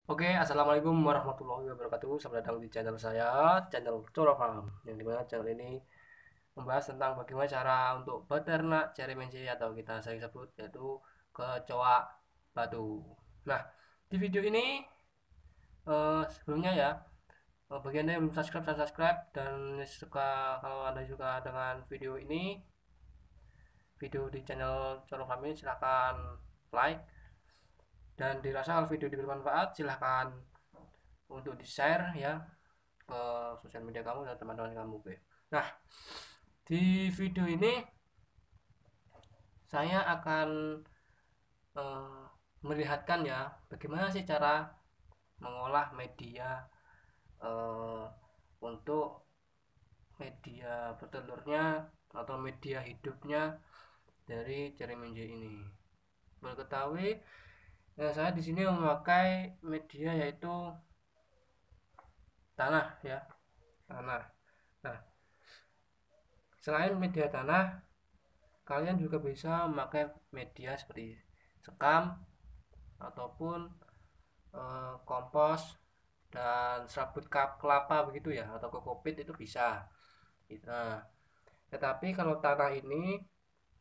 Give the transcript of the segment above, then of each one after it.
Oke, assalamualaikum warahmatullahi wabarakatuh. Selamat datang di channel saya, channel Coro Farm. Yang dimana channel ini membahas tentang bagaimana cara untuk beternak cerimenci atau kita sering sebut yaitu kecoa batu. Nah, di video ini sebelumnya ya, bagi anda yang belum subscribe, saya subscribe dan suka kalau anda suka dengan video di channel Coro Farm ini silahkan like dan dirasa kalau video ini bermanfaat silahkan untuk di share ya ke sosial media kamu dan teman-teman kamu. Oke. Nah, di video ini saya akan eh, melihatkan ya bagaimana sih cara mengolah media eh, untuk media bertelurnya atau media hidupnya dari cerimenji ini. Berketahui saya di sini memakai media yaitu tanah ya, tanah. Nah, selain media tanah, kalian juga bisa memakai media seperti sekam ataupun kompos dan serabut kelapa begitu ya atau kokopit itu bisa. Nah, tetapi kalau tanah ini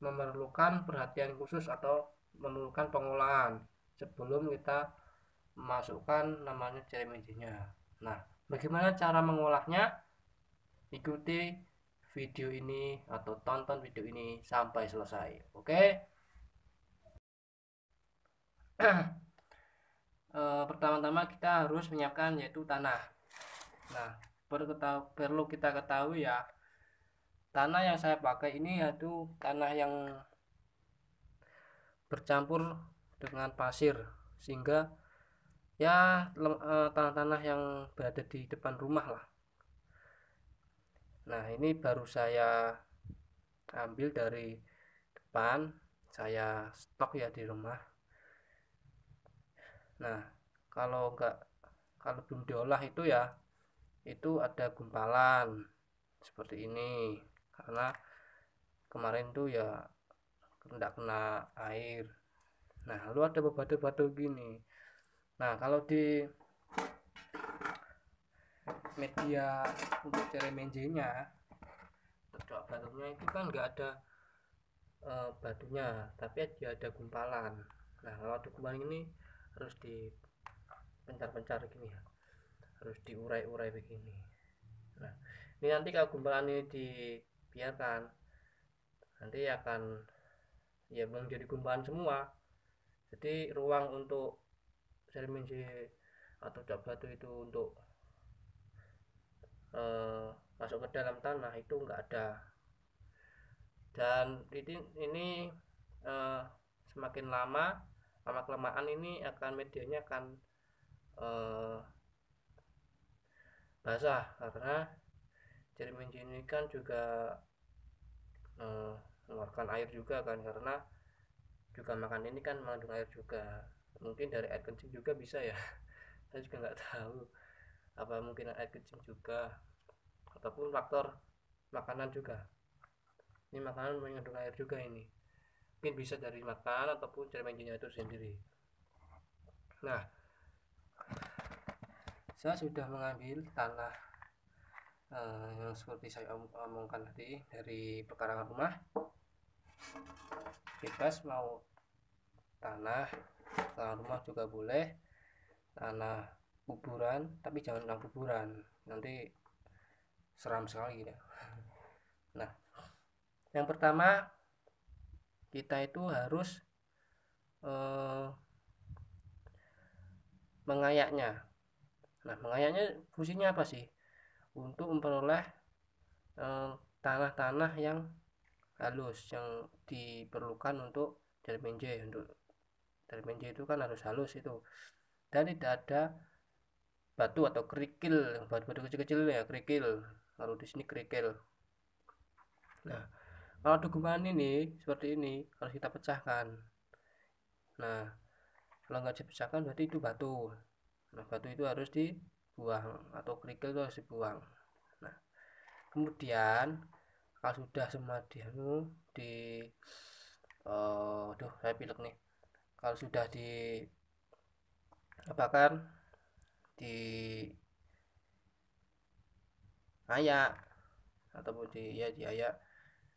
memerlukan perhatian khusus atau memerlukan pengolahan sebelum kita memasukkan namanya cerimejinya. Nah, bagaimana cara mengolahnya? Ikuti video ini atau tonton video ini sampai selesai. Oke? Pertama-tama kita harus menyiapkan yaitu tanah. Nah, perlu kita ketahui ya, tanah yang saya pakai ini yaitu tanah yang bercampur dengan pasir sehingga ya tanah-tanah yang berada di depan rumah lah. Nah, ini baru saya ambil dari depan, saya stok ya di rumah. Nah, kalau belum diolah itu ya itu ada gumpalan seperti ini karena kemarin tuh ya tidak kena air. Nah, lalu ada batu-batu gini. Nah, kalau di media untuk cari menjenya cocok batunya itu kan nggak ada batunya, tapi dia ada gumpalan. Nah, kalau ada gumpalan ini harus dipencar-pencar gini ya, harus diurai-urai begini. Nah, ini nanti kalau gumpalan ini dibiarkan nanti akan ya menjadi gumpalan semua, jadi ruang untuk sedimensi atau cap batu itu untuk eh, masuk ke dalam tanah itu enggak ada. Dan ini eh, semakin lama kelamaan ini akan medianya akan eh, basah karena sedimensi ini kan juga mengeluarkan air juga kan, karena juga makan ini kan mengandung air juga, mungkin dari air kencing juga bisa ya. Saya juga nggak tahu apa mungkin air kencing juga ataupun faktor makanan juga. Ini makanan mengandung air juga, ini mungkin bisa dari makanan ataupun dari menjinya itu sendiri. Nah, saya sudah mengambil tanah yang seperti saya omongkan tadi dari pekarangan rumah. Bebas mau tanah rumah juga boleh, tanah kuburan, tapi jangan tanah kuburan, nanti seram sekali ya. Nah, yang pertama kita itu harus eh, mengayaknya. Nah, mengayaknya fungsinya apa sih? Untuk memperoleh tanah-tanah yang halus yang diperlukan untuk dermenje. Untuk dermenje itu kan harus halus itu, dan tidak ada batu atau kerikil, batu-batu kecil-kecil ya, kerikil. Kalau di sini kerikil. Nah, kalau dukungan ini seperti ini harus kita pecahkan. Nah, kalau nggak dipecahkan berarti itu batu. Nah, batu itu harus dibuang atau kerikil itu harus dibuang. Nah, kemudian kalau sudah semua di aduh saya pilek nih, kalau sudah dibakar diayak ataupun diayak.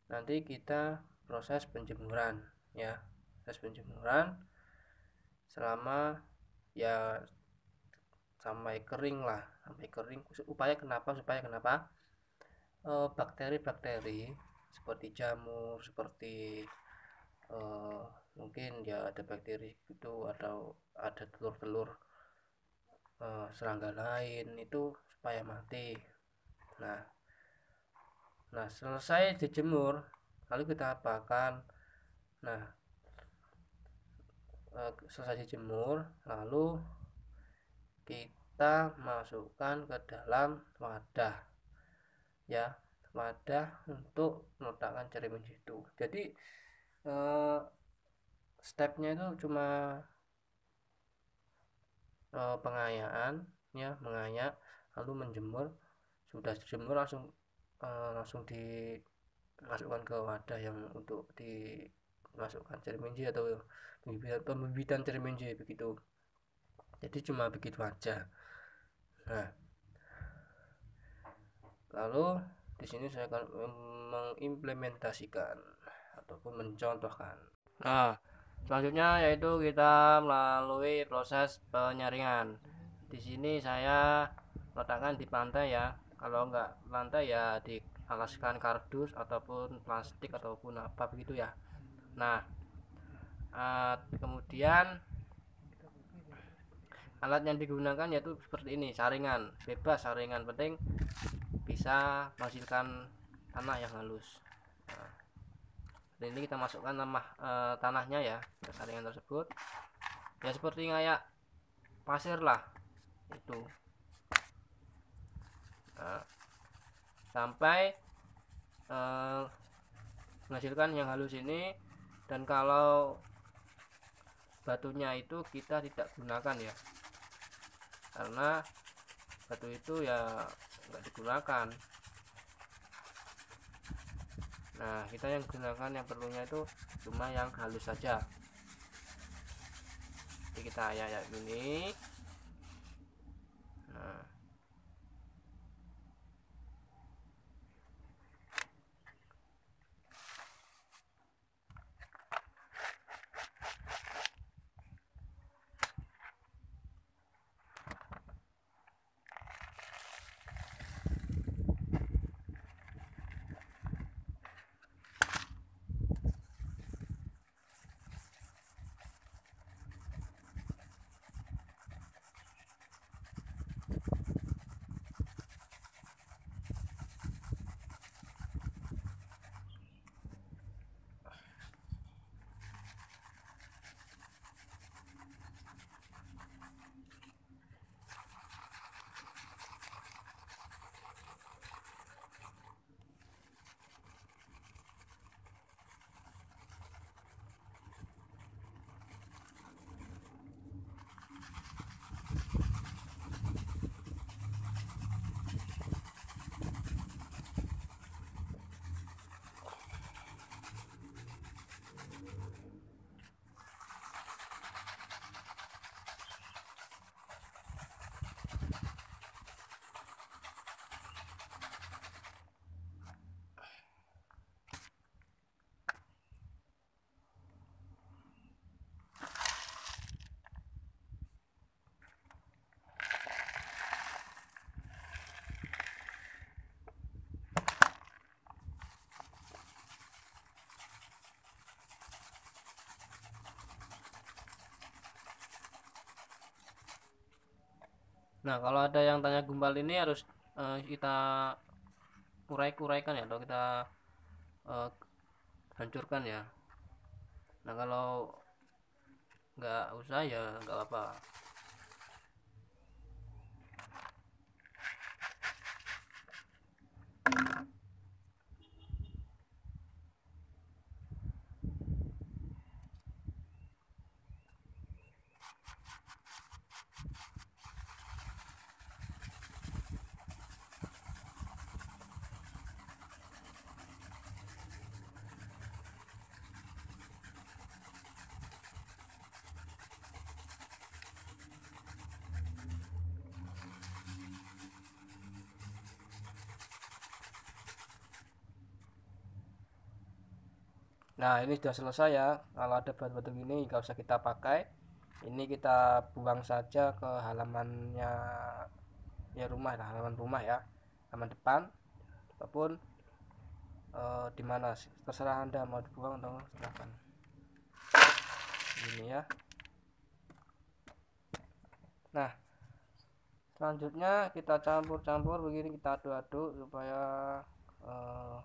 Nanti kita proses penjemuran ya, proses penjemuran selama ya sampai kering lah, sampai kering. Supaya kenapa bakteri-bakteri seperti jamur, seperti mungkin ya ada bakteri itu, atau ada telur-telur serangga lain itu supaya mati. Nah selesai dijemur lalu kita apakan? Nah selesai dijemur lalu kita masukkan ke dalam wadah ya, wadah untuk meletakkan cerimeja itu. Jadi stepnya itu cuma pengayaan ya, mengayak lalu menjemur. Sudah dijemur langsung dimasukkan ke wadah yang untuk dimasukkan cerimeja atau pembibitan cerimeja begitu. Jadi cuma begitu aja. Nah lalu di sini saya akan mengimplementasikan ataupun mencontohkan. Nah selanjutnya yaitu kita melalui proses penyaringan. Di sini saya letakkan di pantai ya, kalau enggak lantai ya dialaskan kardus ataupun plastik ataupun apa begitu ya. Nah kemudian alat yang digunakan yaitu seperti ini, saringan bebas, saringan penting bisa menghasilkan tanah yang halus. Nah, ini kita masukkan tanahnya ya ke saringan tersebut ya, seperti kayak pasir lah itu. Nah, sampai menghasilkan yang halus ini. Dan kalau batunya itu kita tidak gunakan ya, karena batu itu ya enggak digunakan. Nah kita yang gunakan yang perlunya itu cuma yang halus saja. Jadi kita ayak gini. Nah Nah kalau ada yang tanya gumpal ini harus kita urai-uraikan ya, atau kita hancurkan ya. Nah kalau nggak usah ya nggak apa-apa. Nah, ini sudah selesai ya. Kalau ada batu-batu gini nggak usah kita pakai, ini kita buang saja ke halamannya, ya rumah lah, halaman rumah ya, halaman depan ataupun di mana sih, terserah anda mau dibuang atau silahkan. Ini ya. Nah, selanjutnya kita campur-campur begini, kita aduk-aduk supaya uh,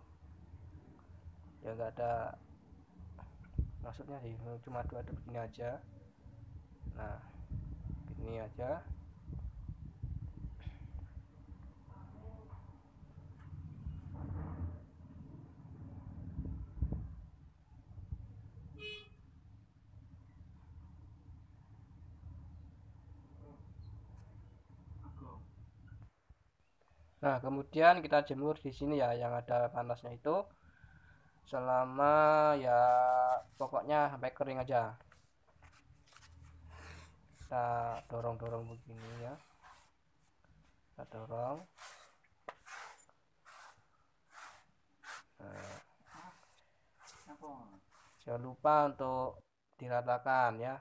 ya nggak ada, maksudnya sih cuma aduk-aduk begini aja. Nah, gini aja. Nah, kemudian kita jemur di sini ya, yang ada panasnya itu selama ya pokoknya sampai kering aja. Kita dorong-dorong begini ya. Kita dorong. Nah, jangan lupa untuk diratakan ya.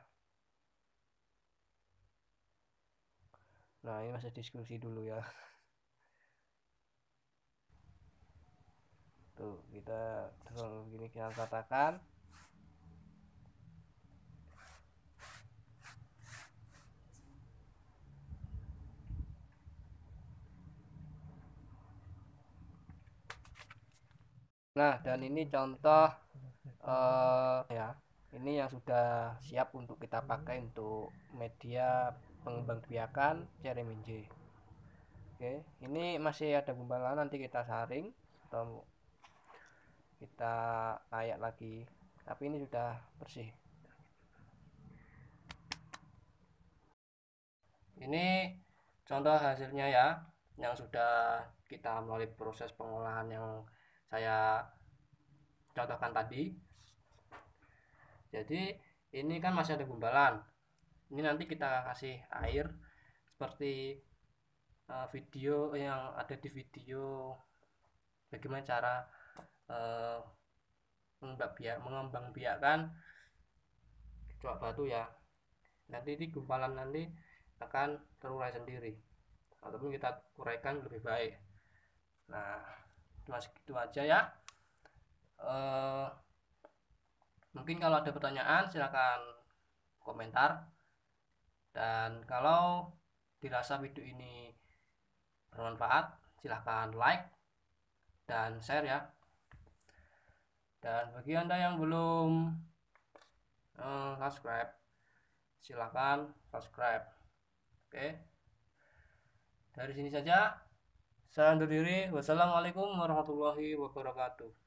Nah, ini masih diskusi dulu ya. Tuh, kita dorong begini, kita ratakan. Nah, dan ini contoh ya, ini yang sudah siap untuk kita pakai untuk media pengembangbiakan cereminje. Oke, ini masih ada gumpalan, nanti kita saring atau kita ayak lagi, tapi ini sudah bersih. Ini contoh hasilnya ya, yang sudah kita melalui proses pengolahan yang saya contohkan tadi. Jadi ini kan masih ada gumpalan, ini nanti kita kasih air seperti video yang ada di video bagaimana cara uh, mengembangbiakkan coak batu ya. Nanti di gumpalan nanti akan terurai sendiri ataupun kita uraikan lebih baik. Nah, cuma segitu aja ya. Mungkin kalau ada pertanyaan silahkan komentar, dan kalau dirasa video ini bermanfaat silahkan like dan share ya. Dan bagi anda yang belum subscribe, silahkan subscribe. Oke, dari sini saja saya undur diri. Wassalamualaikum warahmatullahi wabarakatuh.